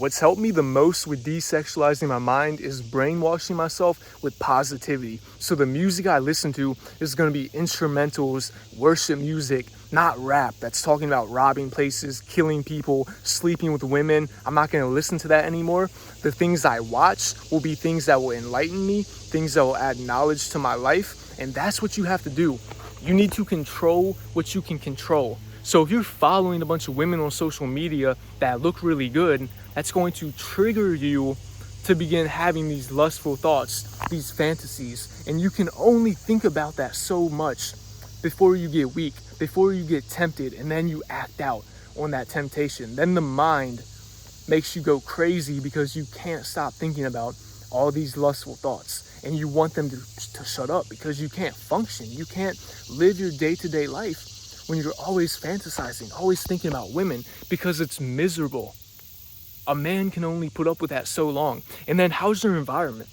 What's helped me the most with desexualizing my mind is brainwashing myself with positivity. So the music I listen to is going to be instrumentals, worship music, not rap that's talking about robbing places, killing people, sleeping with women. I'm not going to listen to that anymore. The things I watch will be things that will enlighten me, things that will add knowledge to my life. And that's what you have to do. You need to control what you can control. So if you're following a bunch of women on social media that look really good, that's going to trigger you to begin having these lustful thoughts, these fantasies. And you can only think about that so much before you get weak, before you get tempted, and then you act out on that temptation. Then the mind makes you go crazy because you can't stop thinking about all these lustful thoughts. And you want them to shut up because you can't function. You can't live your day-to-day life when you're always fantasizing, always thinking about women, because it's miserable. A man can only put up with that so long. And then how's your environment?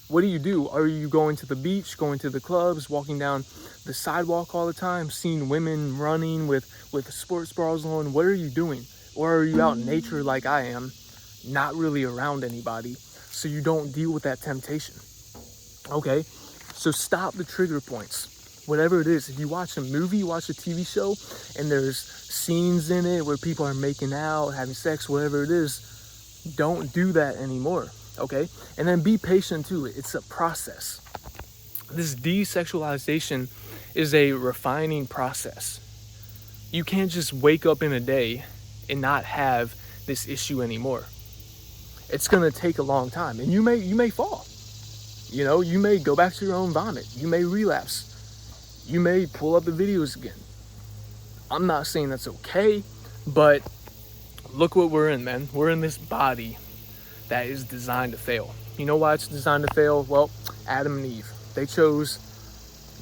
What do? Are you going to the beach, going to the clubs, walking down the sidewalk all the time, seeing women running with sports bras on? What are you doing? Or are you out in nature like I am, not really around anybody, so you don't deal with that temptation? Okay, so stop the trigger points. Whatever it is, if you watch a movie, you watch a TV show, and there's scenes in it where people are making out, having sex, whatever it is, don't do that anymore, okay? And then be patient too. It's a process. This desexualization is a refining process. You can't just wake up in a day and not have this issue anymore. It's gonna take a long time, and you may fall. You know, you may go back to your own vomit. You may relapse. You may pull up the videos again. I'm not saying that's okay, but look what we're in, man. We're in this body that is designed to fail. You know why it's designed to fail? Well, Adam and Eve, they chose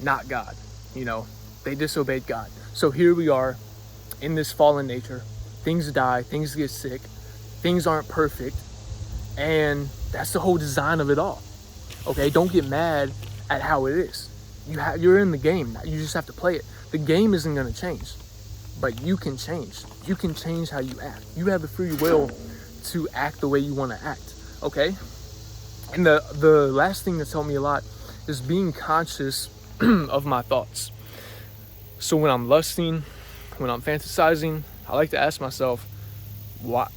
not God. You know, they disobeyed God. So here we are in this fallen nature. Things die, things get sick, things aren't perfect, and that's the whole design of it all. Okay, don't get mad at how it is. You're in the game. You just have to play it. The game isn't going to change, but you can change. You can change how you act. You have the free will to act the way you want to act, okay? And the last thing that's helped me a lot is being conscious of my thoughts. So when I'm lusting, when I'm fantasizing, I like to ask myself, why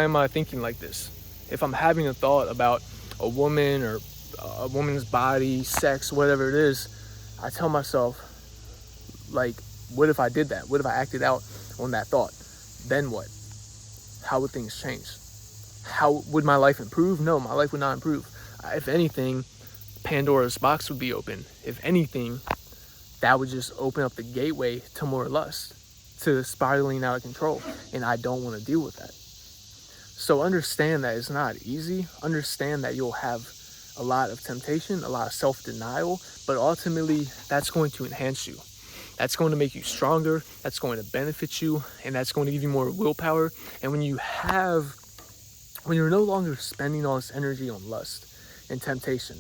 am I thinking like this? If I'm having a thought about a woman or a woman's body, sex, whatever it is, I tell myself, like, what if I did that? What if I acted out on that thought? Then what? How would things change? How would my life improve? No, my life would not improve. If anything, Pandora's box would be open. If anything, that would just open up the gateway to more lust, to spiraling out of control. And I don't want to deal with that. So understand that it's not easy. Understand that you'll have a lot of temptation, a lot of self-denial, but ultimately that's going to enhance you. That's going to make you stronger. That's going to benefit you, and that's going to give you more willpower. And when you're no longer spending all this energy on lust and temptation,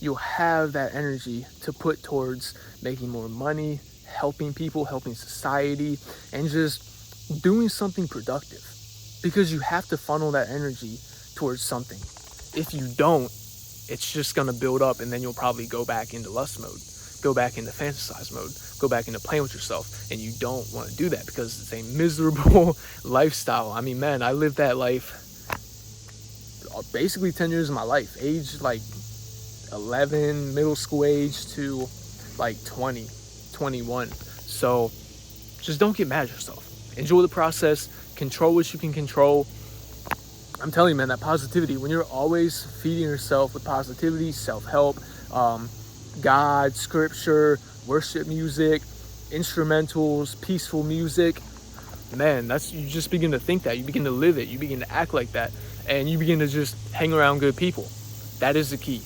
you'll have that energy to put towards making more money, helping people, helping society, and just doing something productive. Because you have to funnel that energy towards something. If you don't, it's just going to build up, and then you'll probably go back into lust mode, go back into fantasize mode, go back into playing with yourself. And you don't want to do that because it's a miserable lifestyle. I mean, man, I lived that life basically 10 years of my life, age like 11, middle school age, to like 20, 21. So just don't get mad at yourself. Enjoy the process, control what you can control. I'm telling you, man, that positivity, when you're always feeding yourself with positivity, self-help, God, scripture, worship music, instrumentals, peaceful music, man, you just begin to think that. You begin to live it. You begin to act like that. And you begin to just hang around good people. That is the key.